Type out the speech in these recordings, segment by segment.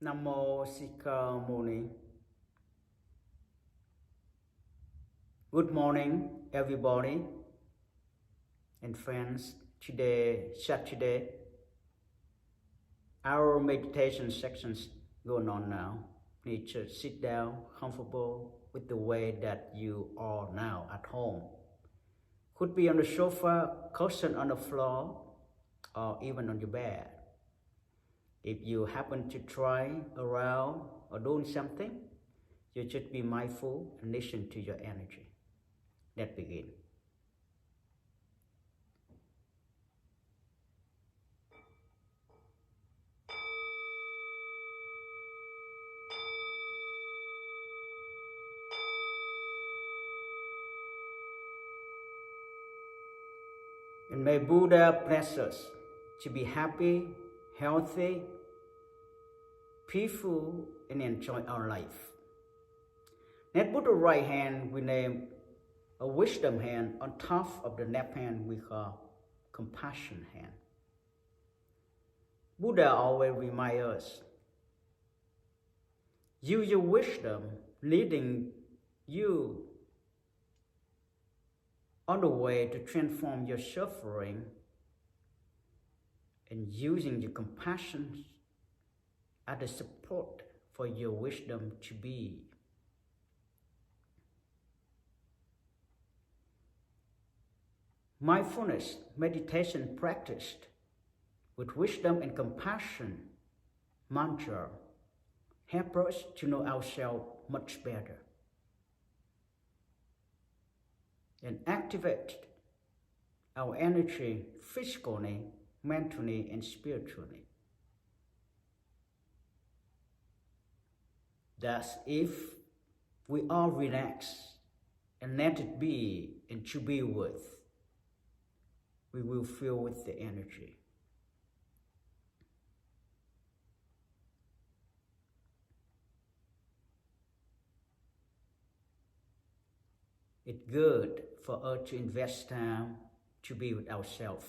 NamMo Sikha Muni. Good morning, everybody and friends. Today, Saturday, our meditation sections going on now. Need to sit down, comfortable with the way that you are now at home. Could be on the sofa, cushion on the floor, or even on your bed. If you happen to try around or doing something, you should be mindful and listen to your energy. Let's begin. And may Buddha bless us to be happy, healthy, peaceful, and enjoy our life. Let's put the right hand we name a wisdom hand on top of the left hand we call compassion hand. Buddha always reminds us, use your wisdom leading you on the way to transform your suffering, and using your compassion as a support for your wisdom to be. Mindfulness meditation practiced with wisdom and compassion mantra help us to know ourselves much better and activate our energy physically, mentally, and spiritually. Thus, if we all relax and let it be and to be with, we will fill with the energy. It's good for us to invest time to be with ourselves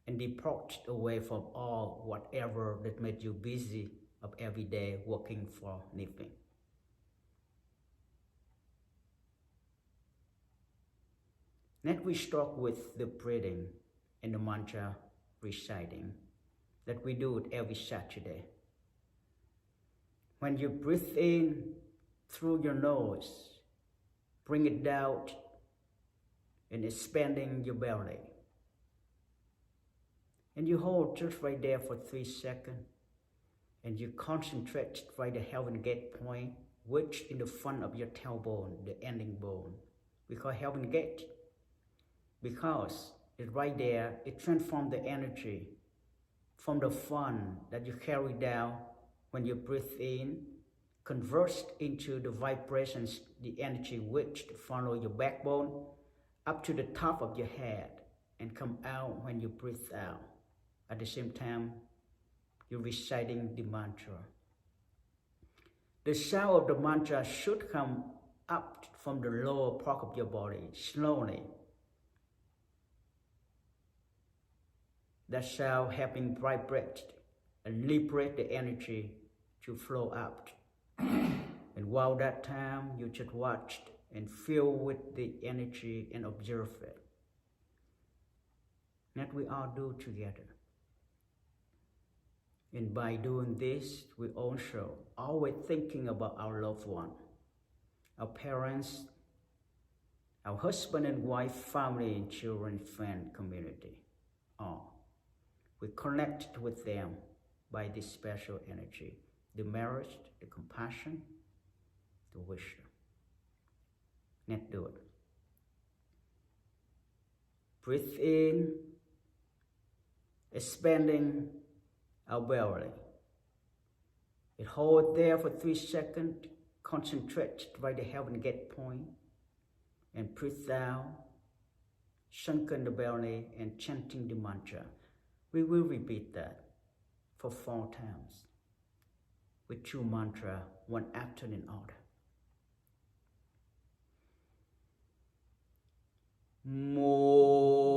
and depart away from all whatever that made you busy of every day working for living. Let we start with the breathing and the mantra reciting that we do it every Saturday. When you breathe in through your nose, bring it down and expanding your belly. And you hold just right there for 3 seconds. And you concentrate right the heaven gate point, which in the front of your tailbone, the ending bone. We call heaven gate. Because it's right there, it transforms the energy from the front that you carry down when you breathe in, converts into the vibrations, the energy which follow your backbone up to the top of your head and come out when you breathe out. At the same time, you're reciting the mantra. The sound of the mantra should come up from the lower part of your body, slowly. That sound helping vibrate and liberate the energy to flow out. And while that time, you just watch and feel with the energy and observe it. That we all do together. And by doing this, we also always thinking about our loved one, our parents, our husband and wife, family and children, friend, community. All. We connect with them by this special energy, the marriage, the compassion, the wisdom. Let's do it. Breathe in, expanding our belly. It hold there for 3 seconds, concentrate by the heaven gate point, and breathe down, sunken the belly and chanting the mantra. We will repeat that for 4 times with 2 mantras, one after another. Mo.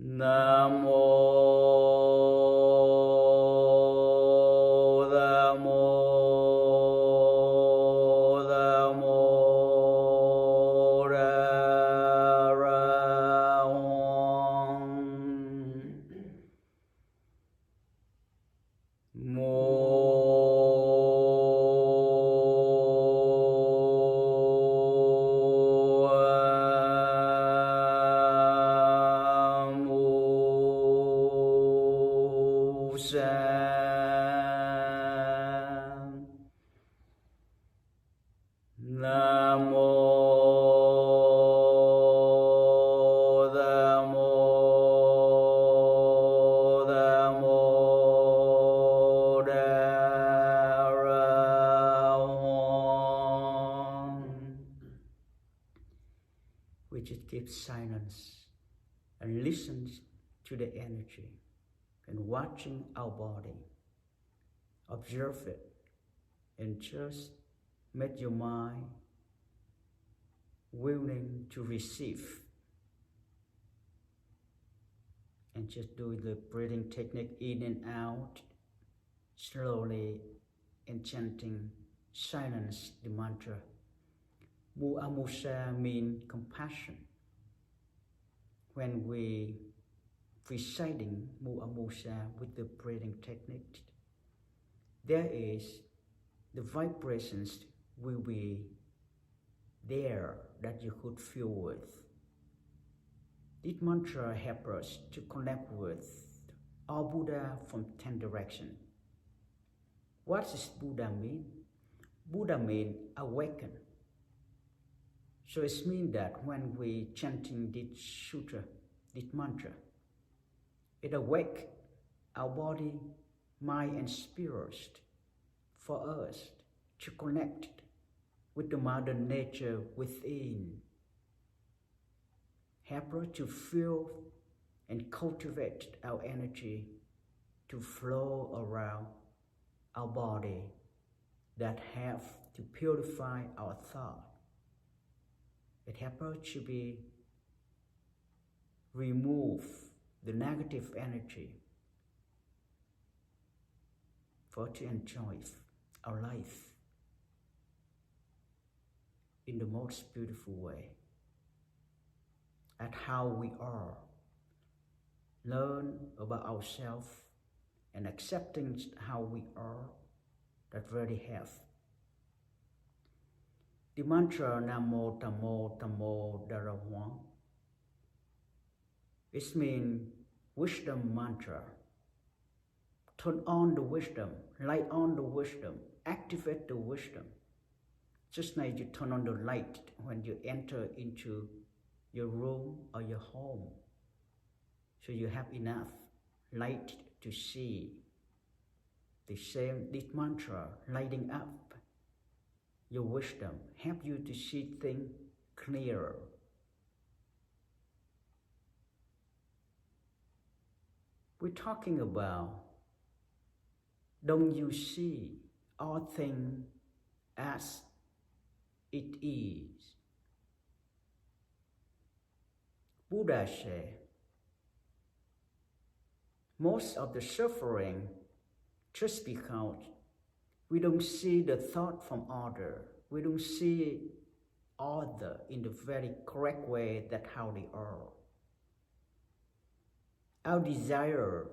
NamMo, TaMo, TaMo, DaRaHoang. NamMo, TaMo, TaMo, DaRaHoang. We just keep silence and listen to the energy and watching our body. Observe it and just make your mind willing to receive. And just do the breathing technique in and out, slowly, and chanting silence the mantra. Mu'amusa means compassion. When we reciting Mu'amusa with the breathing technique, there is the vibrations will be there that you could feel with. This mantra helps us to connect with our Buddha from 10 directions. What does Buddha mean? Buddha means awaken. So it means that when we chanting this sutra, this mantra, it awakes our body, mind, and spirit for us to connect with the Mother Nature within. Help us to feel and cultivate our energy to flow around our body that have to purify our thought. It helps us to remove the negative energy for to enjoy our life in the most beautiful way, at how we are, learn about ourselves and accepting how we are, that really help. The mantra NamMo, TaMo, TaMo, DaRaHoang, it means wisdom mantra. Turn on the wisdom, light on the wisdom, activate the wisdom. Just like you turn on the light when you enter into your room or your home, so you have enough light to see. The same, this mantra, lighting up your wisdom, help you to see things clearer. We're talking about, don't you see all things as it is? Buddha said, most of the suffering just because we don't see the thought from other. We don't see other in the very correct way that how they are. Our desire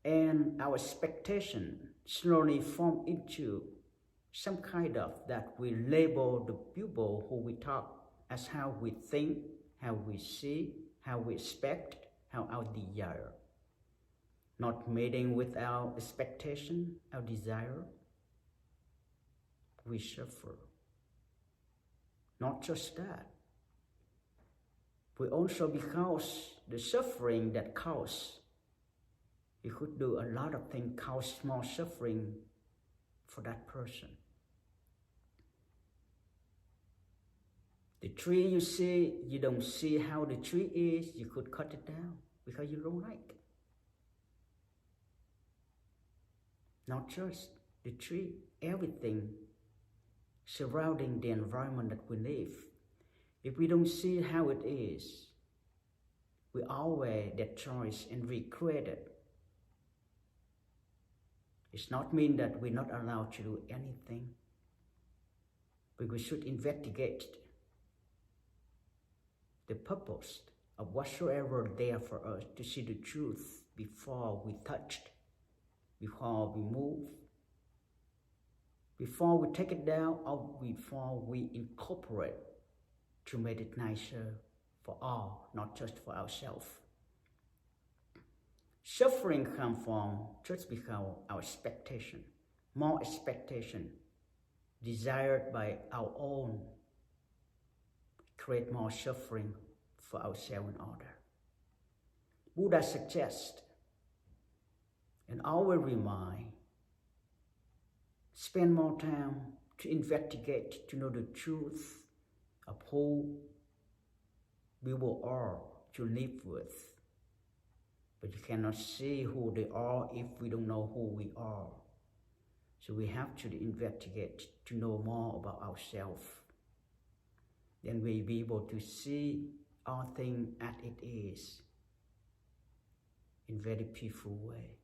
and our expectation slowly form into some kind of that we label the people who we talk as how we think, how we see, how we expect, how our desire. Not meeting with our expectation, our desire, we suffer. Not just that, we also, because the suffering that cause, you could do a lot of things, cause small suffering for that person. The tree you see, you don't see how the tree is, you could cut it down because you don't like. Not just the tree, everything surrounding the environment that we live. If we don't see how it is, we always that choice and recreate it. It's not mean that we're not allowed to do anything, but we should investigate the purpose of whatsoever there for us to see the truth before we touch, before we move, before we take it down, or before we incorporate to make it nicer for all, not just for ourselves. Suffering comes from just because our expectation, more expectation, desired by our own, create more suffering for ourselves and others. Buddha suggests and always remind, spend more time to investigate, to know the truth of who we are to live with. But you cannot see who they are if we don't know who we are. So we have to investigate to know more about ourselves. Then we'll be able to see all things as it is in a very peaceful way.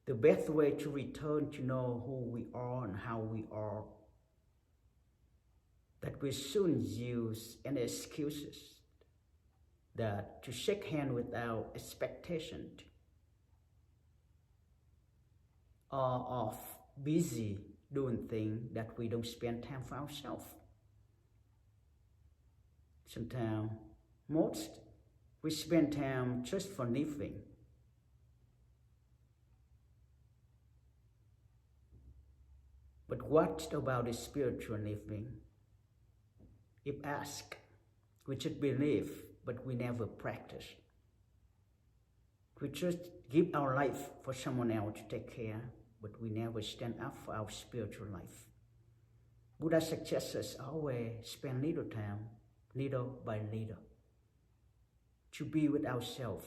The best way to return to know who we are and how we are, that we soon use any excuses that to shake hands without expectation or of busy doing things that we don't spend time for ourselves. Sometimes, most we spend time just for living. But what about the spiritual living? If asked, we should believe, but we never practice. We just give our life for someone else to take care, but we never stand up for our spiritual life. Buddha suggests us always spend little time, little by little, to be with ourselves.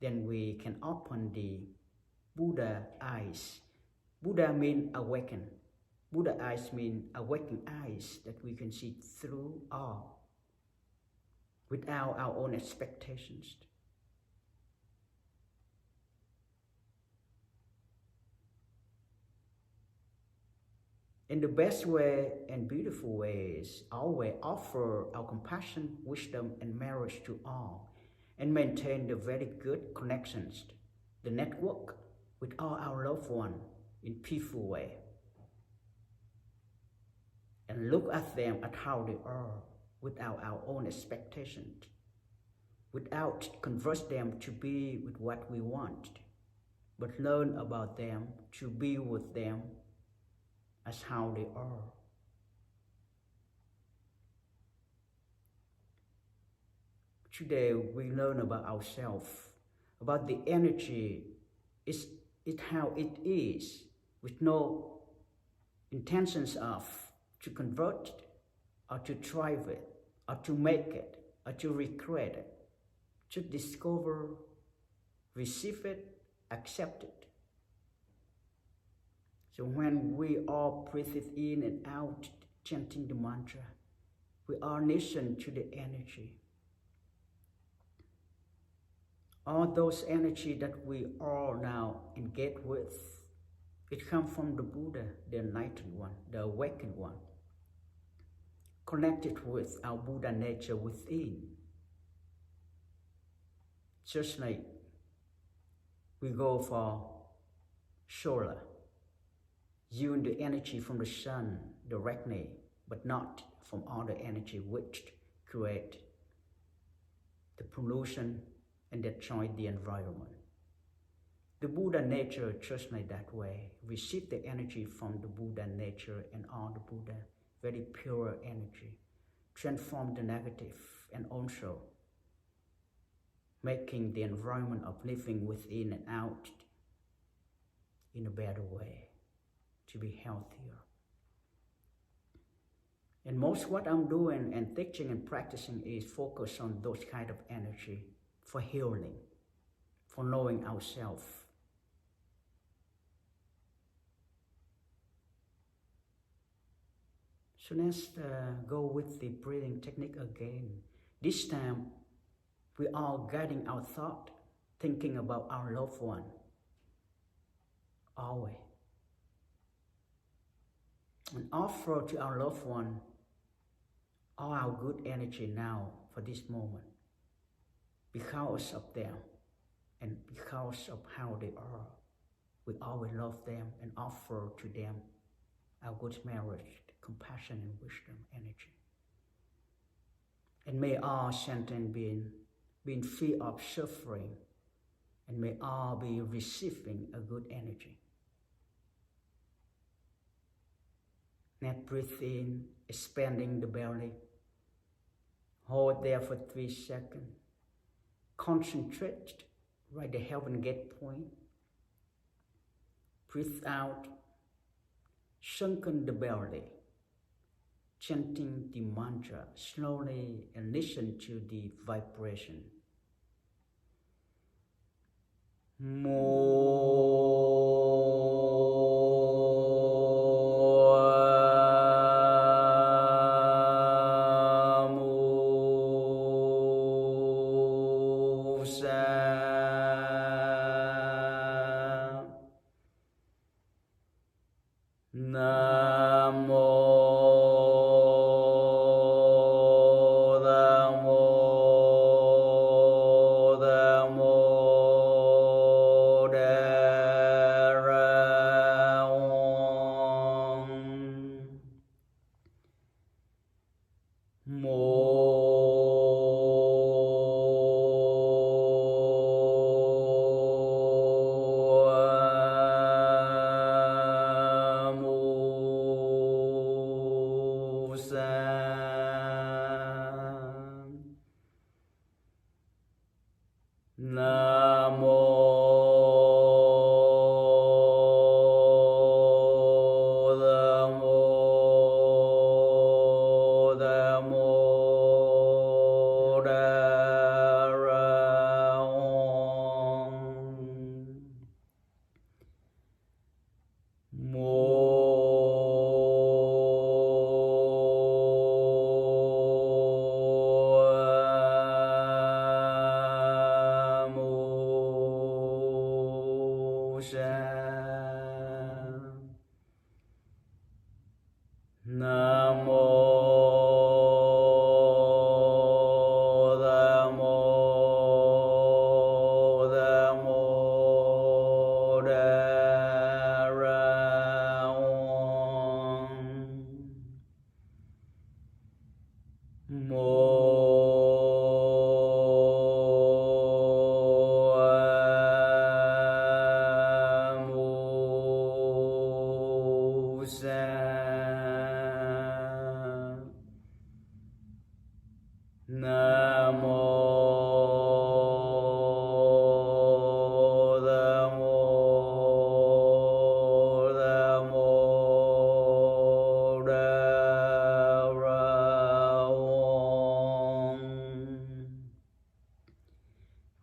Then we can open the Buddha eyes. Buddha means awaken. Buddha eyes mean awakened eyes that we can see through all without our own expectations. In the best way and beautiful ways, always offer our compassion, wisdom, and marriage to all, and maintain the very good connections, the network with all our loved ones in peaceful way. And look at them at how they are without our own expectations, without convert them to be with what we want, but learn about them to be with them as how they are. Today we learn about ourselves, about the energy, it's how it is, with no intentions of to convert it, or to thrive it, or to make it, or to recreate it. To discover, receive it, accept it. So when we all breathe it in and out, chanting the mantra, we are listen to the energy. All those energy that we are now engaged with, it comes from the Buddha, the enlightened one, the awakened one, connected with our Buddha nature within. Just like we go for solar, using the energy from the sun directly, but not from other energy which create the pollution and destroy the environment. The Buddha nature just like that way. Receive the energy from the Buddha nature and all the Buddha, very pure energy. Transform the negative and also making the environment of living within and out in a better way, to be healthier. And most what I'm doing and teaching and practicing is focus on those kind of energy for healing, for knowing ourselves. So let's go with the breathing technique again. This time, We are guiding our thought, thinking about our loved one, always. And offer to our loved one all our good energy now for this moment, because of them and because of how they are. We always love them and offer to them our good marriage, compassion and wisdom energy. And may all sentient beings be free of suffering, and may all be receiving a good energy. Next, breathe in, expanding the belly. Hold there for 3 seconds. Concentrate right the heaven gate point. Breathe out, sunken the belly, chanting the mantra slowly and listen to the vibration.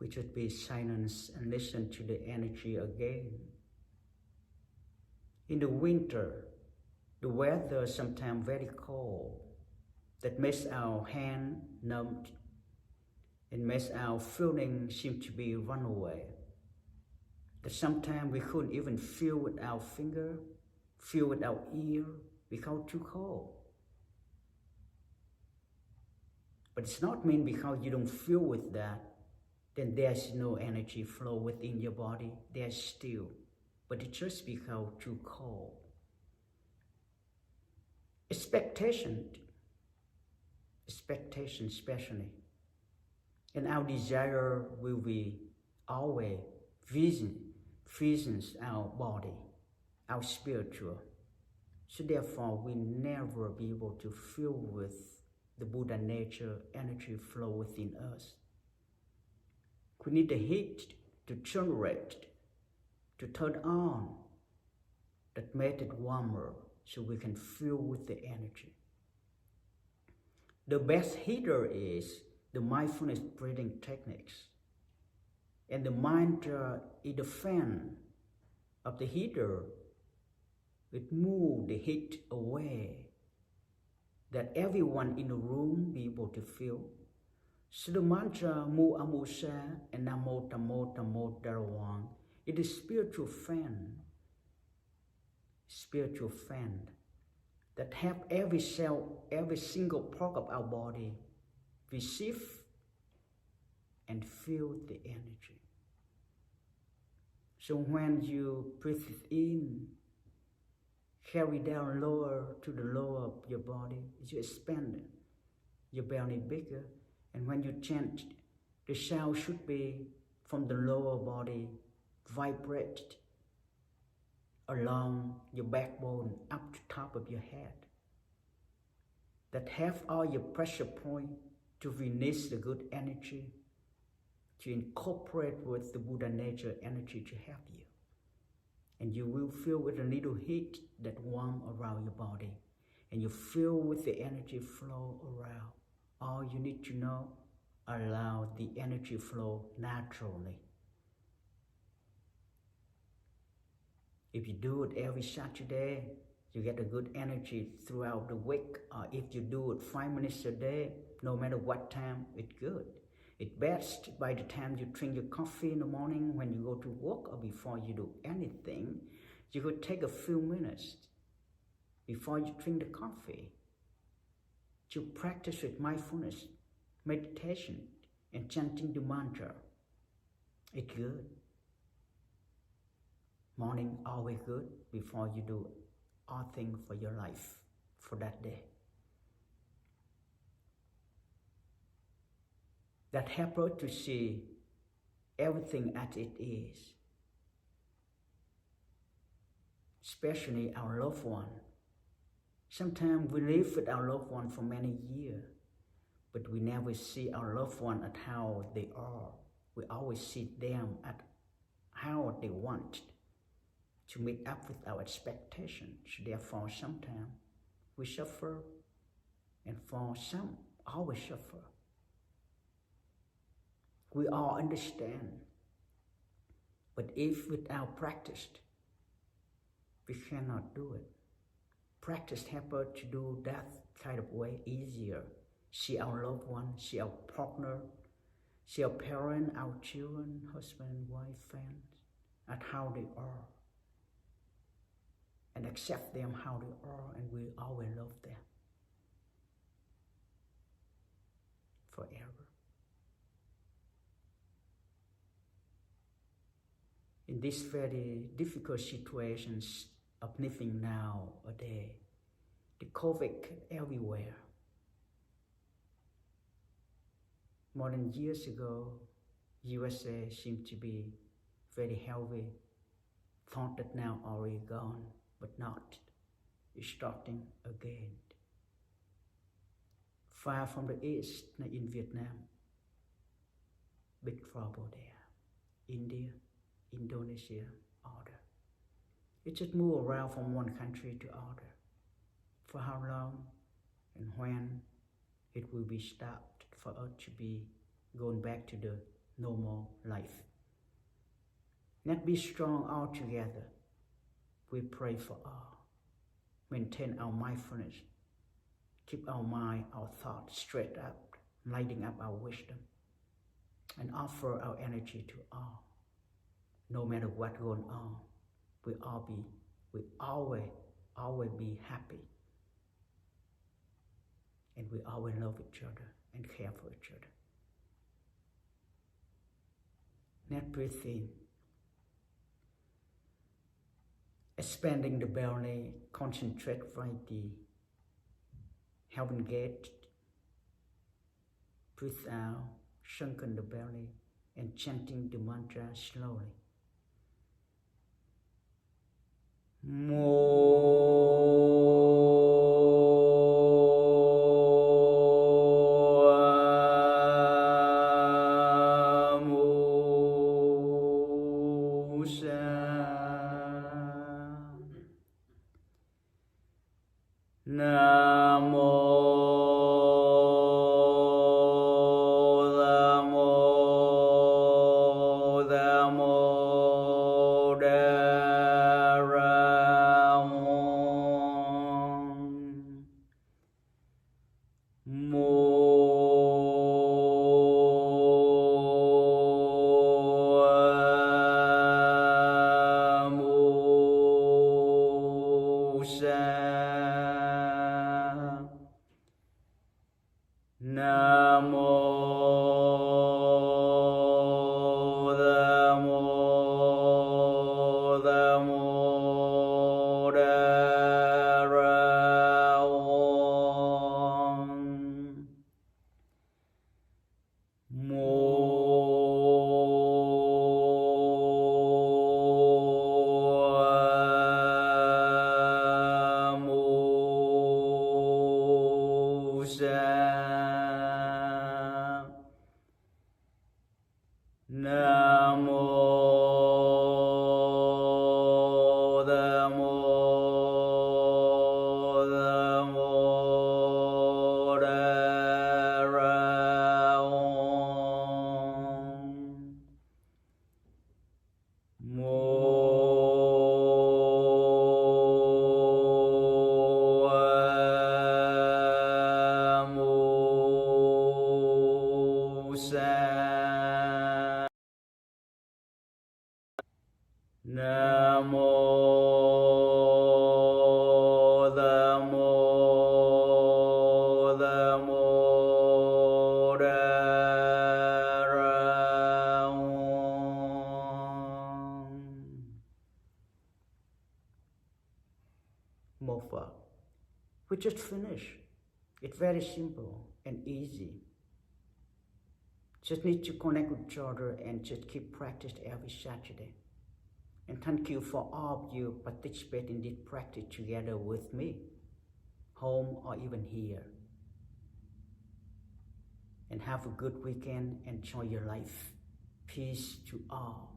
We should be silent and listen to the energy again. In the winter, the weather is sometimes very cold. That makes our hand numbed and makes our feeling seem to be run away. That sometimes we couldn't even feel with our finger, feel with our ear because too cold. But it's not mean because you don't feel with that, then there's no energy flow within your body. There's still, but it's just because too cold. Expectation especially. And our desire will be always visions our body, our spiritual. So therefore, we never be able to feel with the Buddha nature energy flow within us. We need the heat to generate, to turn on, that made it warmer so we can feel with the energy. The best heater is the mindfulness breathing techniques. And the mantra is the fan of the heater. It moves the heat away, that everyone in the room be able to feel. So the mantra Mu Amusa and NamMo TaMo TaMo DaRaHoang, it is spiritual fan that help every cell, every single part of our body receive and feel the energy. So when you breathe in, carry down lower to the lower of your body, you expand your belly bigger. And when you chant, the sound should be from the lower body, vibrate along your backbone up to top of your head. That have all your pressure point to release the good energy, to incorporate with the Buddha nature energy to help you. And you will feel with a little heat that warm around your body. And you feel with the energy flow around. All you need to know, allow the energy flow naturally. If you do it every Saturday, you get a good energy throughout the week. Or if you do it 5 minutes a day, no matter what time, it's good. It's best by the time you drink your coffee in the morning, when you go to work, or before you do anything, you could take a few minutes before you drink the coffee to practice with mindfulness, meditation, and chanting the mantra. It's good. Morning always good before you do all things for your life for that day. That helps us to see everything as it is, especially our loved one. Sometimes we live with our loved one for many years, but we never see our loved one at how they are. We always see them at how they want to meet up with our expectations. Therefore, sometimes we suffer, and for some, always suffer. We all understand, but if without practice, we cannot do it. Practice helps us to do that kind of way easier. See our loved one, see our partner, see our parent, our children, husband, wife, friends, at how they are. And accept them how they are, and we always love them forever. In these very difficult situations of living nowadays, the COVID everywhere. More than years ago, USA seemed to be very healthy. Thought that now already gone, but not. It's starting again. Far from the east, in Vietnam, big trouble there. India, Indonesia, other. It just move around from one country to other. For how long and when it will be stopped for us to be going back to the normal life. Let's be strong all together. We pray for all. Maintain our mindfulness. Keep our mind, our thoughts straight up, lighting up our wisdom, and offer our energy to all. No matter what going on, we always be happy. And we always love each other and care for each other. Let's breathe in. Expanding the belly, concentrate right the heaven gate. Breathe out, sunken the belly, and chanting the mantra slowly. We just finished. It's very simple and easy. Just need to connect with each other and just keep practice every Saturday. And thank you for all of you participate in this practice together with me, home or even here. And have a good weekend. Enjoy your life. Peace to all.